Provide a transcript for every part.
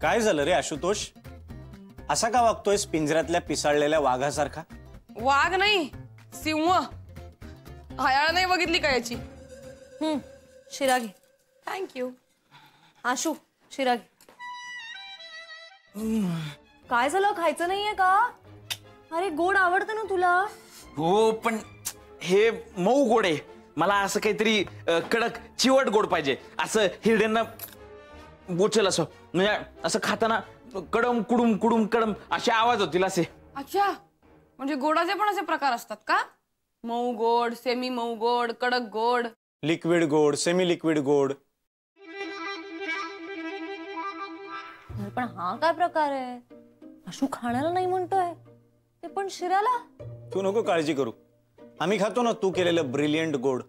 काय झालं रे आशुतोष? असा का वागतोयस पिंजऱ्यातल्या पिसाळलेल्या वाघासारखा? वाघ नाही, सिंह. हयाळ नाही बघितली का याची? शिरा घे. थँक्यू. आशू शिरा घे. काय झालं, खायचं नाहीये का? अरे गोड आवडतं ना तुला? हो पण हे मऊ गोड आहे. मला असं काहीतरी कडक चिवट गोड पाहिजे. असं हिरड्यांना बोचेल असं, म्हणजे असं खाताना कडम कुडुम कुडुम कडम असे आवाज होतील असे. अच्छा, म्हणजे गोडाचे पण असे प्रकार असतात का? मऊ गोड, सेमी मऊ गोड, कडक गोड, लिक्विड गोड, सेमी लिक्विड गोड. पण हा काय प्रकार आहे? आशू खाण्याला नाही म्हणतोय, ते पण शिराला. तू नको काळजी करू, आम्ही खातो ना तू केलेलं ब्रिलियंट गोड.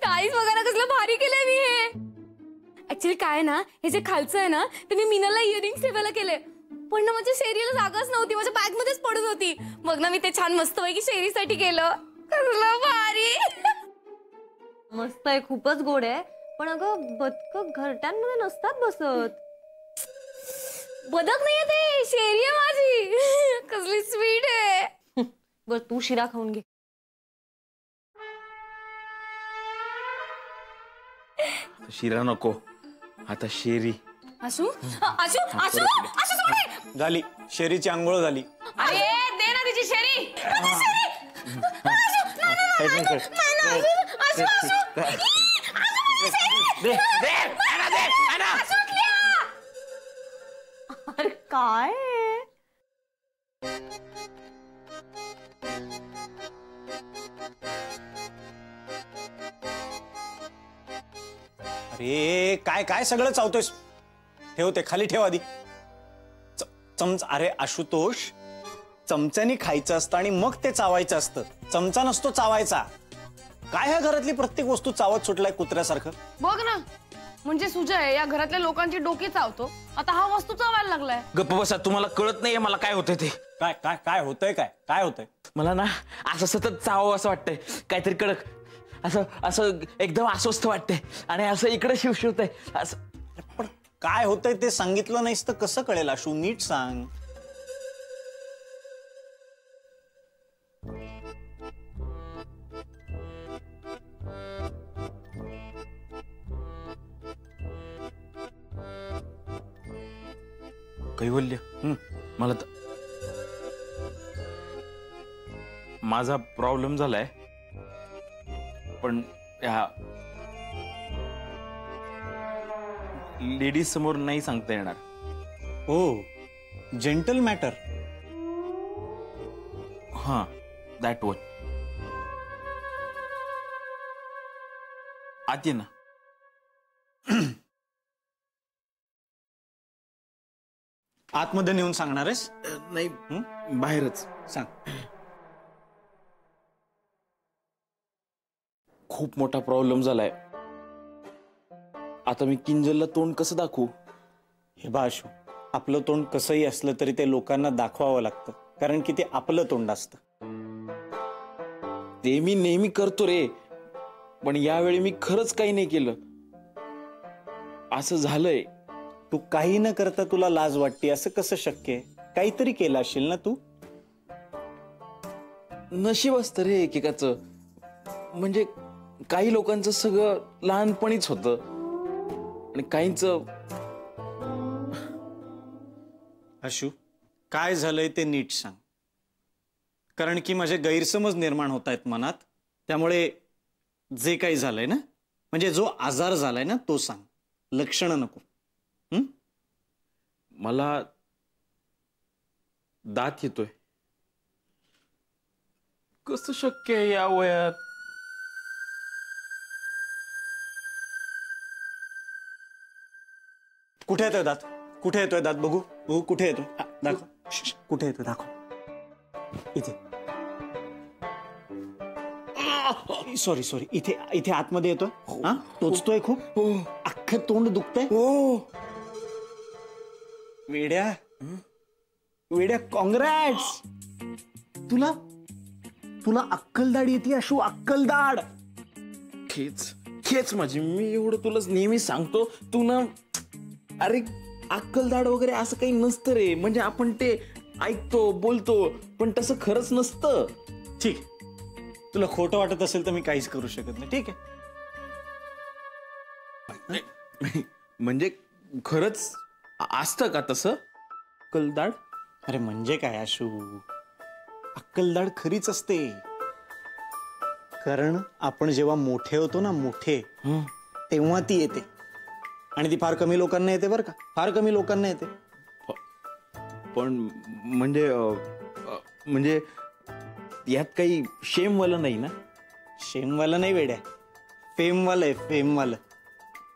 काहीच बघा ना कसलं भारी केलंय मी हे. ऍक्च्युली काय ना, हे जे खालचं आहे ना ते मी मीनाला इयरिंग्स ठेवायला केले, पण ना माझ्या शेरीला जागाच नव्हती, माझ्या बॅग मध्येच पडून होती. मग ना मी ते छान मस्तपैकी शेरीसाठी केलं. कसलं भारी. मस्त आहे, खूपच गोड आहे. पण अगं बदकं घरट्यांमध्ये नसतात बसत. बदक नाहीये ते, शेरी आहे माझी. कसली स्वीट आहे. बर तू शिरा खाऊन घे. शिरा नको, आता शेरी. आशू आशू आशू आशू सोड. झाली शेरीची आंघोळ झाली. अरे दे ना तिची शेरी. अरे काय अरे काय काय सगळं चावतोयस? ठेवते खाली, ठेव आधी चमचा. अरे आशुतोष, चमच्यानी खायचं असतं आणि मग ते चावायचं असतं, चमचा नसतो चावायचा. काय ह्या घरातली प्रत्येक वस्तू चावत सुटलाय कुत्र्यासारखं? बघ ना, म्हणजे सुजय या घरातल्या लोकांची डोकी चावतो, आता हा वस्तू चावायला लागलाय. गप्प बसा, तुम्हाला कळत नाहीये मला काय होतंय ते. काय काय काय होतंय? काय काय होतंय? मला ना असं सतत चावावं असं वाटतंय, काहीतरी कडक. असं असं एकदम अस्वस्थ वाटतंय आणि असं इकडे शिवशिवतंय असं. पण काय होतंय ते सांगितलं नाहीस तर कसं कळेल आशू? नीट सांग. कैवल्य, मला तर माझा प्रॉब्लेम झालाय, पण ह्या लेडीज समोर नाही सांगता येणार. हो, जेंटल मॅटर. हा, दॅट वन. आत ये ना. आतमध्ये नेऊन सांगणार आहेस? नाही, बाहेरच सांग. खूप मोठा प्रॉब्लेम झालाय. आता मी किंजलला तोंड कसं दाखवू? हे बाशू, आपलं तोंड कसंही असलं तरी ते लोकांना दाखवावं लागतं, कारण की ते आपलं तोंड असतं. ते मी नेहमी करतो रे, पण यावेळी मी खरंच काही नाही केलं. असं झालंय. तू काही न करता तुला लाज वाटते असं कसं शक्य आहे? काहीतरी केलं असेल ना तू. नशीब असतं रे एकेकाचं. म्हणजे काही लोकांचं सगळं लहानपणीच होतं आणि काहींचं. आशू, काय झालंय ते नीट सांग, कारण की माझे गैरसमज निर्माण होत आहेत मनात. त्यामुळे जे काही झालंय ना, म्हणजे जो आजार झालाय ना तो सांग, लक्षणं नको. मला दात येतोय. कसं शक्य आहे या वयात? कुठे येतोय दात? कुठे येतोय दात? बघू बघू, कुठे येतोय? दाखव. कुठे येतोय दाखव. इथे. सॉरी सॉरी, इथे इथे आतमध्ये येतोय. हा, टोचतोय खूप. अख्खं तोंड दुखतंय. वेड्या वेड्या, कॉंग्रॅट्स. तुला तुला अक्कलदाड येते आशू, अक्कलदाड. तेच खेच माझी, मी एवढं तुला नेहमी सांगतो, तू ना अरे अक्कलदाड वगैरे असं काही नसतं रे. म्हणजे आपण ते ऐकतो बोलतो पण तसं खरंच नसतं. ठीक आहे. तुला खोटं वाटत असेल तर मी काहीच करू शकत नाही. ठीक आहे. म्हणजे खरंच असतं का तसं अक्कलदाड? अरे म्हणजे काय आशू, अक्कलदाड खरीच असते. कारण आपण जेव्हा मोठे होतो ना, मोठे, तेव्हा ती येते. आणि ती फार कमी लोकांना येते बरं का, फार कमी लोकांना येते. पण म्हणजे म्हणजे यात काही शेमवालं नाही ना? शेमवालं नाही वेड्या, फेमवालं आहे, फेमवालं.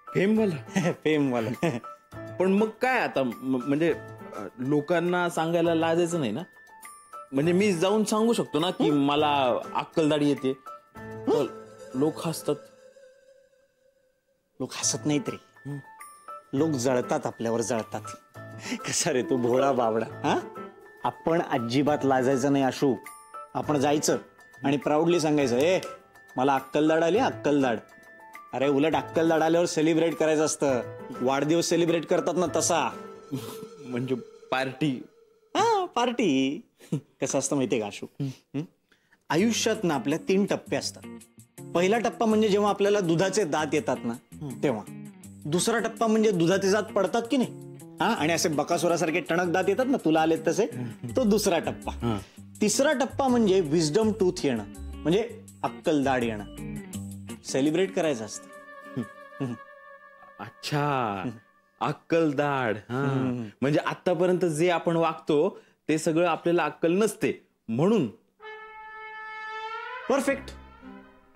फेमवालं? फेमवालं. पण मग काय आता म्हणजे लोकांना सांगायला लाजायचं नाही ना? म्हणजे मी जाऊन सांगू शकतो ना की मला अक्कलदाडी येते. लोक हसतात. लोक हसत नाहीत रे, लोक जळतात, आपल्यावर जळतात. कसा रे तू भोळा बावडा. हा, आपण अजिबात लाजायचं नाही आशू. आपण जायचं आणि प्राऊडली सांगायचं, ए मला अक्कलदाड आली, अक्कलदाड. अरे उलट अक्कलदाड आल्यावर सेलिब्रेट करायचं असतं. वाढदिवस सेलिब्रेट करतात ना तसा. म्हणजे पार्टी. हा, पार्टी. कसं असतं माहितीये का आशू, आयुष्यात ना आपल्या 3 टप्पे असतात. पहिला टप्पा म्हणजे जेव्हा आपल्याला दुधाचे दात येतात ना तेव्हा. दुसरा टप्पा म्हणजे दुधाचे दात पडतात की नाही, हा, आणि असे बकासुरासारखे टणक दात येतात ना, तुला आलेत तसे, तो दुसरा टप्पा. तिसरा टप्पा म्हणजे विजडम टूथ येणं, म्हणजे अक्कलदाड येणं. सेलिब्रेट करायचं असतं. अच्छा, अक्कलदाड. म्हणजे आतापर्यंत जे आपण वागतो ते सगळं आपल्याला अक्कल नसते म्हणून. Perfect,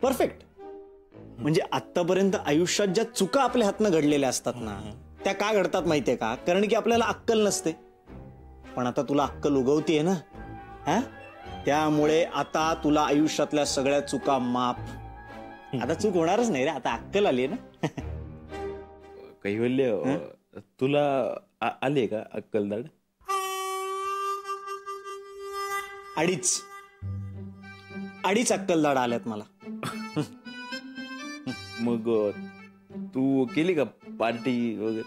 perfect. म्हणजे आतापर्यंत आयुष्यात ज्या चुका आपल्या हातनं घडलेल्या असतात ना, त्या का घडतात माहितीये का? कारण की आपल्याला अक्कल नसते. पण आता तुला अक्कल उगवतीये ना, हा, त्यामुळे आता तुला आयुष्यातल्या सगळ्या चुका माफ. आता चूक होणारच नाही रे, आता अक्कल आली ना. कैवल्य, तुला आले का अक्कलदाड? अडीच अक्कलदाड आल्यात मला. मग तू केली का पार्टी वगैरे?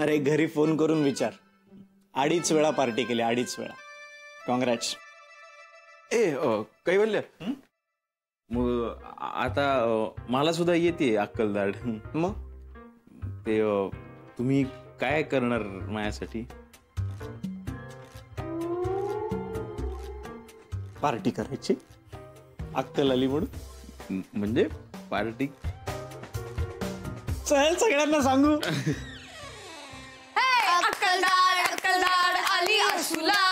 अरे घरी फोन करून विचार, 2 वेळा पार्टी केली, 2 वेळा. कॉंग्रॅट्स. ए कैवल्य, मग आता मला सुद्धा येते अक्कलदाड. मग ते तुम्ही काय करणार माझ्यासाठी? पार्टी करायची, अक्कल आली म्हणून. म्हणजे पार्टी? चल सगळ्यांना सांगू. अक्कलदाड अक्कलदाड आली आशूला,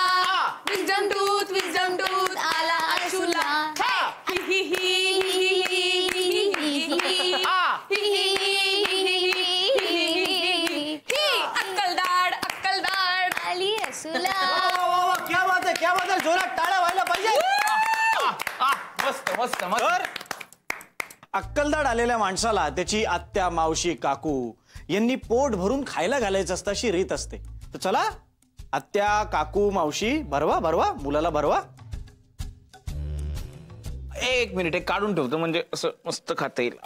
विजडम टूथ आला आशूला. अक्कलदाड अक्कलदाड आली आशूला. क्या बात आहे, क्या बात आहे. जोरात टाळ्या व्हायला पाहिजे. मस्त मस्त मस्त. तर अक्कलदाड आलेल्या माणसाला त्याची आत्या, मावशी, काकू यांनी पोट भरून खायला घालायचं असतं, अशी रीत असते. तर चला आत्या, काकू, मावशी, भरवा भरवा, मुलाला भरवा. एक मिनिट, एक काढून ठेवतो म्हणजे असं मस्त खाता येईल.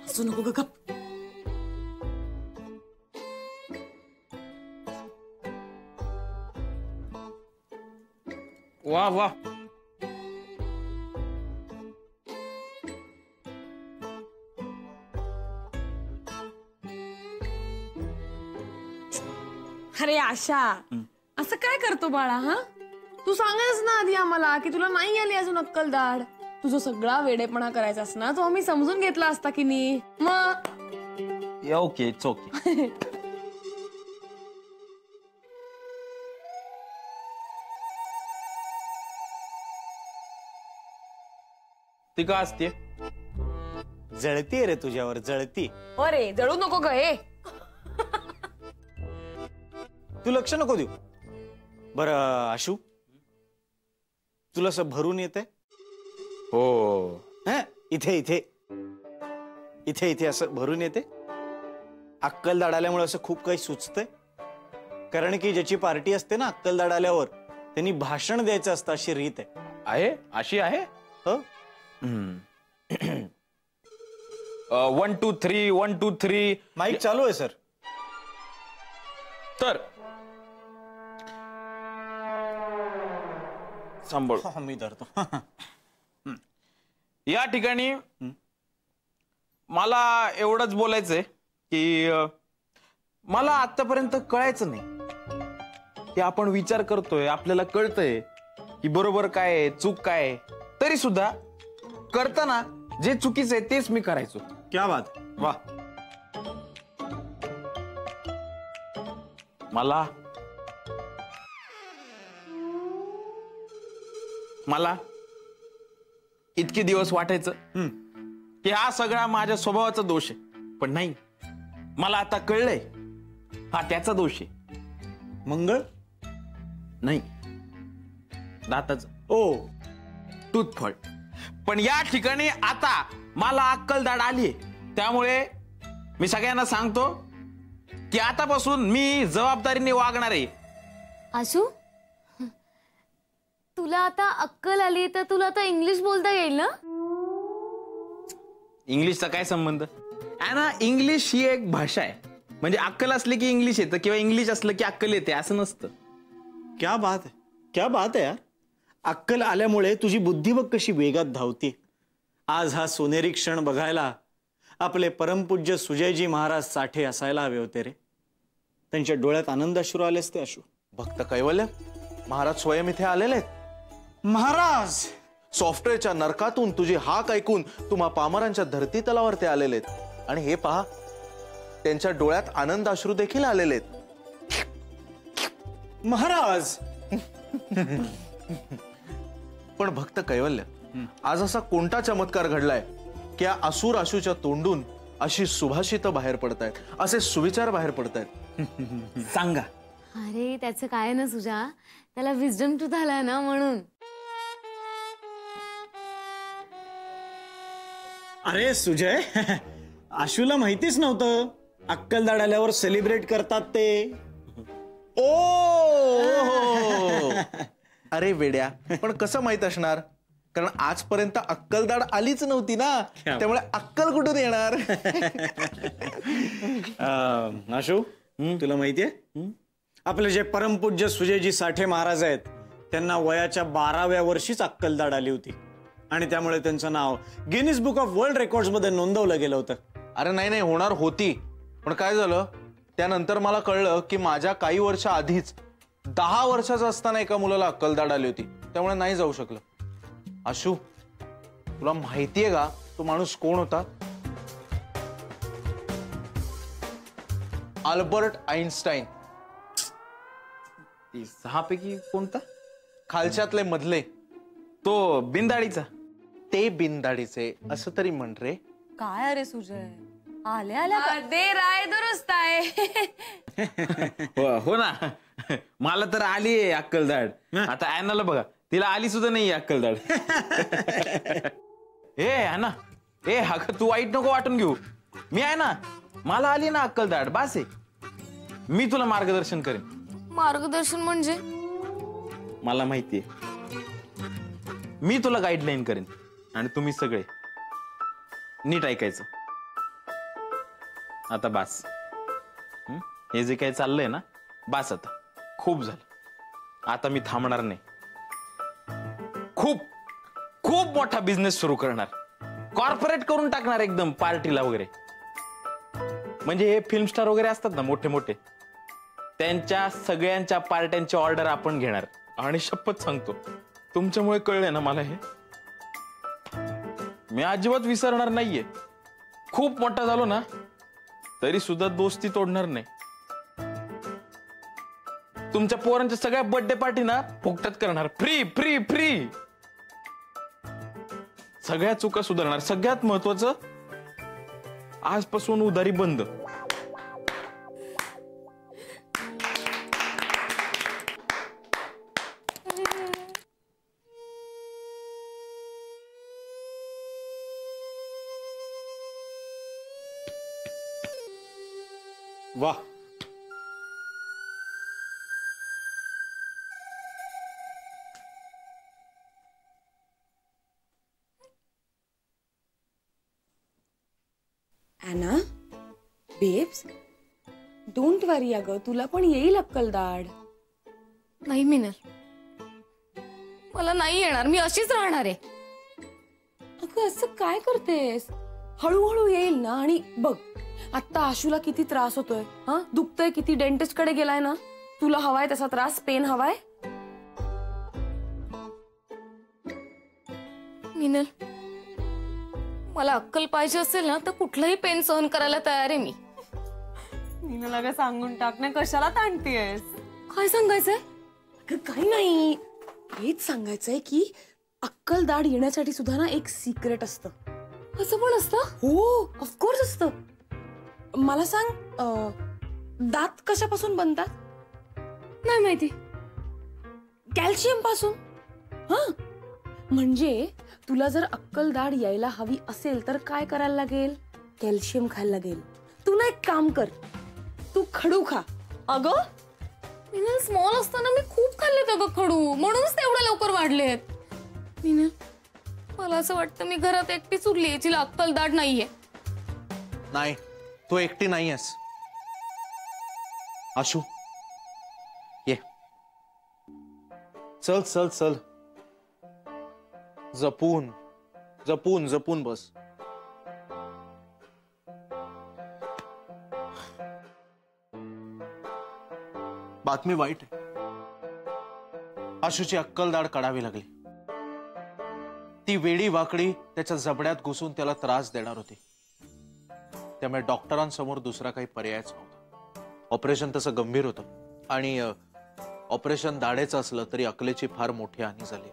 असू नको ग, गप. वा वा. अरे आशा, असं काय करतो बाळा? हा, तू सांगायच ना आधी आम्हाला की तुला नाही आली अजून अक्कलदाड. तुझा सगळा वेडेपणा करायचास ना, तो आम्ही समजून घेतला असता की नाही. मग ओके, इट्स ओके. ती का असते? जळती रे तुझ्यावर, जळती. अरे जळू नको ग हे. तू लक्ष नको देऊ. बरं आशू, तुला असं भरून येतंय? हो. इथे इथे इथे इथे असं भरून येते. अक्कलदाड आल्यामुळे असं खूप काही सुचतंय. कारण की ज्याची पार्टी असते ना अक्कलदाड आल्यावर त्यांनी भाषण द्यायचं असतं अशी रीत आहे. आहे अशी आहे. हो 1 2 3 1 2 3 माईक चालू आहे सर. तर सांभाळ. हो, मी धरतो. या ठिकाणी मला एवढंच बोलायचंय की मला आतापर्यंत कळायचं नाही की आपण विचार करतोय, आपल्याला कळतंय की बरोबर काय आहे, चूक काय आहे, तरी सुद्धा करताना जे चुकीचं आहे तेच मी करायचो. क्या बात. वा. मला इतके दिवस वाटायचं की हा सगळा माझ्या स्वभावाचा दोष आहे, पण नाही, मला आता कळलंय हा त्याचा दोष आहे. मंगळ नाही, दाताच ओ टूथफॉल्ट. पण या ठिकाणी आता मला अक्कलदाड आलीये, त्यामुळे मी सगळ्यांना सांगतो की आतापासून मी जबाबदारीने वागणार आहे. आशू, तुला आता अक्कल आली तर तुला आता इंग्लिश बोलता येईल ना? इंग्लिशचा काय संबंध आहे ना? इंग्लिश ही एक भाषा आहे, म्हणजे अक्कल असली की इंग्लिश येतं किंवा इंग्लिश असलं की अक्कल येते असं नसतं. क्या बात आहे, क्या बात आहे यार. अक्कल आल्यामुळे तुझी बुद्धी बघ कशी वेगात धावते. आज हा सोनेरी क्षण बघायला आपले परमपूज्य सुजयजी महाराज साठे असायला हवे होते रे. त्यांच्या डोळ्यात आनंद अश्रू आले असते. अश्रू. भक्त कैवल्य महाराज स्वयं इथे आलेले आहेत. महाराज सॉफ्टवेअरच्या नरकातून तुझी हाक ऐकून तुम्हा पामरांच्या धरती तलावर ते आलेले आहेत. आणि हे पहा, त्यांच्या डोळ्यात आनंद अश्रू देखील आलेले आहेत. महाराज. पण भक्त कैवल्य, आज असा कोणता चमत्कार घडलाय की या असुर आशूच्या तोंडून अशी सुभाषित बाहेर पडतायत, असे सुविचार बाहेर पडतायत? सांगा. अरे त्याचं काय ना सुजा, त्याला विजडम टूथ आलाय ना म्हणून. अरे सुजय, आशूला माहितीच नव्हतं अक्कलदाड आल्यावर सेलिब्रेट करतात ते. ओ अरे वेड्या, पण कसं माहित असणार? कारण आजपर्यंत अक्कलदाड आलीच नव्हती ना, त्यामुळे अक्कल कुठून येणार? आशू, तुला माहितीये आपले जे परमपूज्य सुजयजी साठे महाराज आहेत त्यांना वयाच्या 12व्या वर्षीच अक्कलदाड आली होती आणि त्यामुळे त्यांचं नाव Guinness Book of World Records मध्ये नोंदवलं गेलं होतं. अरे नाही नाही, होणार होती, पण काय झालं त्यानंतर मला कळलं की माझ्या काही वर्ष आधीच 10 वर्षाचा असताना एका मुलाला अक्कलदाड आली होती, त्यामुळे नाही जाऊ शकलं. आशू, तुला माहितीये का तो माणूस कोण होता? Albert Einstein. 6 पैकी कोणता? खालच्यातले मधले. तो बिनदाडीचा. ते बिनदाडीचे असं तरी म्हण रे. काय अरे सुजय, आल्या आल्या दे राय दुरुस्त आहे. हो ना. मला तर आली आहे अक्कलदाड. आता ॲनाला बघा, तिला आली सुद्धा नाही अक्कलदाड. ए अण्णा, ए अगं तू वाईट नको वाटून घेऊ. मी आहे ना, मला आली ना अक्कलदाड, बास आहे. मी तुला मार्गदर्शन करेन. मार्गदर्शन म्हणजे? मला माहितीये, मी तुला गाईडलाईन करेन आणि तुम्ही सगळे नीट ऐकायचं. आता बास. हे जे काही चाललंय ना, बास आता. खूप झालं. आता मी थांबणार नाही. खूप खूप मोठा बिझनेस सुरू करणार, कॉर्पोरेट करून टाकणार एकदम, पार्टीला वगैरे. म्हणजे हे फिल्म स्टार वगैरे असतात ना मोठे मोठे, त्यांच्या सगळ्यांच्या पार्ट्यांची ऑर्डर आपण घेणार. आणि शपथ सांगतो, तुमच्यामुळे कळलंय ना मला हे, मी अजिबात विसरणार नाहीये. खूप मोठा झालो ना तरी सुद्धा दोस्ती तोडणार नाही. तुमच्या पोरांच्या सगळ्या बर्थडे पार्टी ना फुकटात करणार, फ्री फ्री फ्री. सगळ्या चुका सुधारणार. सगळ्यात महत्वाचं, आजपासून उधारी बंद. वाह. ॲना बेब्स डोंट वरी अगं, तुला पण येईल अक्कलदाढ. नाही मिनल, मला नाही येणार. मी अशीच राहणार आहे. अगं असं काय करतेस? हळूहळू येईल ना. आणि बघ आता आशूला किती त्रास होतोय, हा दुखतोय किती, डेंटिस्ट कडे गेलाय ना. तुला हवाय तसा त्रास, पेन हवाय? मिनल, मला अक्कल पाहिजे असेल ना तर कुठलंही पेन सहन करायला तयार आहे मी. मीनला सांगून टाक ना, कशाला ताणतीयस? काय सांगायचंय? अगं काही नाही, हेच सांगायचंय की अक्कलदाढ येण्यासाठी सुद्धा ना एक सिक्रेट असतं. असं पण असतं? हो ऑफकोर्स असतं. मला सांग दात कशापासून बनतात? नाही माहिती. कॅल्शियम पासून. हा म्हणजे तुला जर अक्कलदाढ यायला हवी असेल तर काय करायला लागेल? कॅल्शियम खायला लागेल. तू ना एक काम कर, तू खडू खा. अगं मिनल, स्मॉल असताना मी खूप खाल्लेत अगं खडू, म्हणूनच तेवढे लवकर वाढलेत. मिनल, मला असं वाटतं मी घरात एकटीच उरली, जिला अक्कलदाढ नाहीये. नाही, तू एकटी नाहीयेस. आशू ये, चल चल चल, जपून जपून जपून बस. बातमी वाईट आहे. आशूची अक्कलदाढ काढावी लागली. ती वेडी वाकडी त्याच्या जबड्यात घुसून त्याला त्रास देणार होती. त्यामुळे डॉक्टरांसमोर दुसरा काही पर्यायच नव्हता. ऑपरेशन तसं गंभीर होतं आणि ऑपरेशन दाढेचं असलं तरी अकलेची फार मोठी हानी झाली.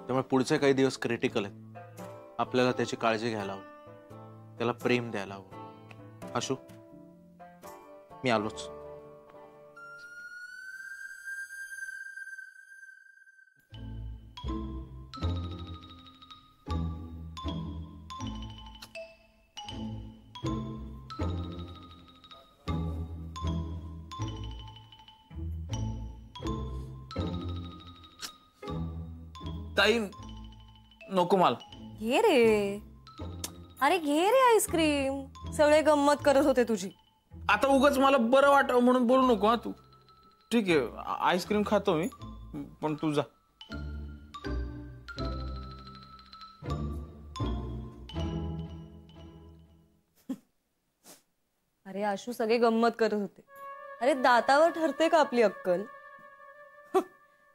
त्यामुळे पुढचे काही दिवस क्रिटिकल आहेत. आपल्याला त्याची काळजी घ्यायला हवी, त्याला प्रेम द्यायला हवं. आशू, मी आलोच. ताई नको मला. घे रे, अरे घे रे आईस्क्रीम. सगळे गंमत करत होते तुझी. आता उगाच मला बरं वाटावं म्हणून बोलू नको. हा तू ठीक आहे, आईस्क्रीम खातो मी, पण तू जा. अरे आशू, सगळे गंमत करत होते. अरे दातावर ठरते का आपली अक्कल?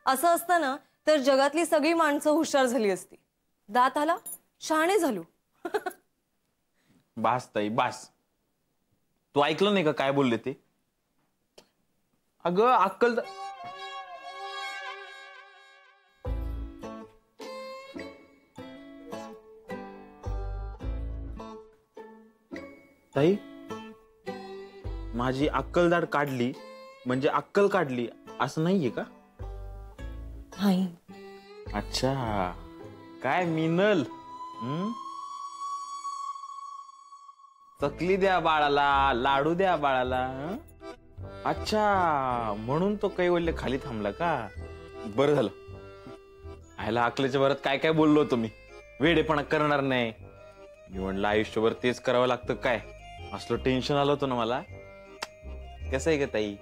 असं असतं ना तर जगातली सगळी माणसं हुशार झाली असती. दात आला, शहाणे झालो. बास ताई बास. तू ऐकलं नाही का काय बोलले ते? अगं अक्कल ताई, माझी अक्कलदाढ काढली म्हणजे अक्कल काढली असं नाहीये का? नाही. अच्छा, काय मिनल, चकली द्या बाळाला, लाडू द्या बाळाला. अच्छा, म्हणून तो कैवल्य खाली थांबला का? बरं झालं. आयला अकलेच्या भरात काय काय बोललो होतो मी. वेडेपणा करणार नाही मी म्हणलं. आयुष्यभर तेच करावं लागतं काय? असलं टेन्शन आलं होतं ना मला. कसं आहे का ताई,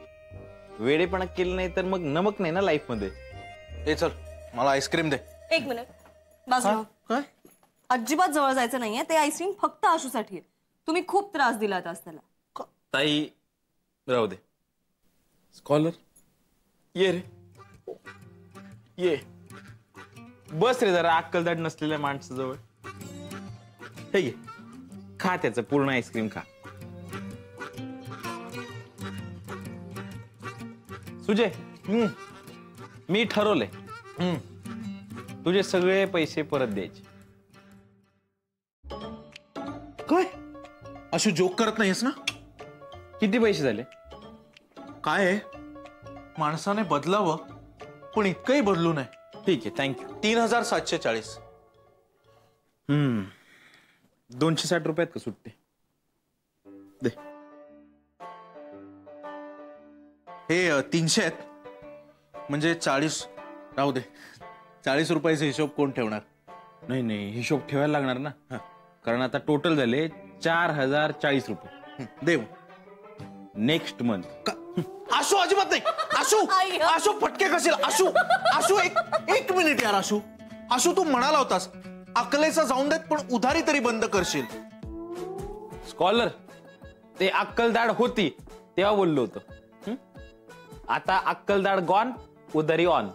वेडेपणा केलं नाही तर मग नमक नाही ना लाईफ मध्ये. ए चल, मला आईस्क्रीम दे. एक मिनिट, बाजूला. काय? अजिबात जवळ जायचं नाहीये. ते आईस्क्रीम फक्त आशूसाठी आहे. तुम्ही खूप त्रास दिलात आज त्याला. ताई राहू दे. स्कॉलर ये रे, ये बस रे जरा अक्कलदाढ नसलेल्या माणसाजवळ. हे घे, खा त्याचं पूर्ण आईस्क्रीम खा. सुजय, मी ठरवलंय तुझे सगळे पैसे परत द्यायचे. काय आशू, जोक करत नाहीस ना? किती पैसे झाले? काय आहे, माणसाने बदलावं पण इतकंही बदलू नये. ठीक आहे, थँक्यू. 3740. 260 रुपयात का सुट्टे? दे. हे 300 आहेत, म्हणजे 40. राहू दे, 40 रुपयाचा हिशोब कोण ठेवणार? नाही नाही, हिशोब ठेवायला लागणार ना. कारण आता टोटल झाले 4040 रुपये देव नेक्स्ट मंथ. आशू अजिबात नाही. आशू फटके कसेल. आशू एक मिनिट यार. आशू तू म्हणाला होतास अकलेचा जाऊन देत पण उधारी तरी बंद करशील. स्कॉलर ते अक्कलदाड होती तेव्हा बोललो होतो. आता अक्कलदाड गॉन उधारी ऑन.